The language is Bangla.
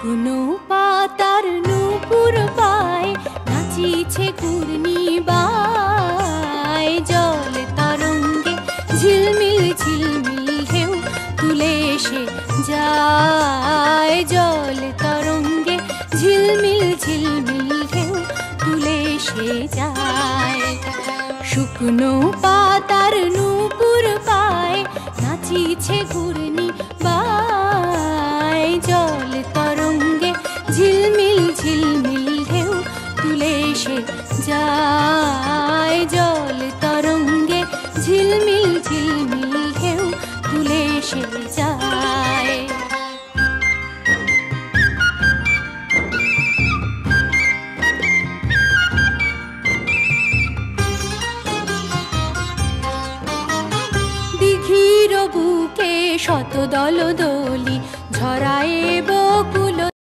শুকনো পাতার নূপুর পায় নাচিছে ঘূর্ণি বায়, জল তরঙ্গে ঝিলমিল ঝিলমিল ঢেউ তুলে এসে যায়, জল তরঙ্গে ঝিলমিল ঝিলমিল ঢেউ তুলে এসে যায়। শুকনো পাতার নূপুর পায় নাচিছে ঘূর্ণি বায়, জল তরঙ্গে ঝিলমিল ঝিলমিল ঢেউ তুলে এসে যায়, জল তরঙ্গে ঝিলমিল ঝিলমিল ঢেউ তুলে এসে যায়। দিঘির বুকে শত দল দলি ঝরায়ে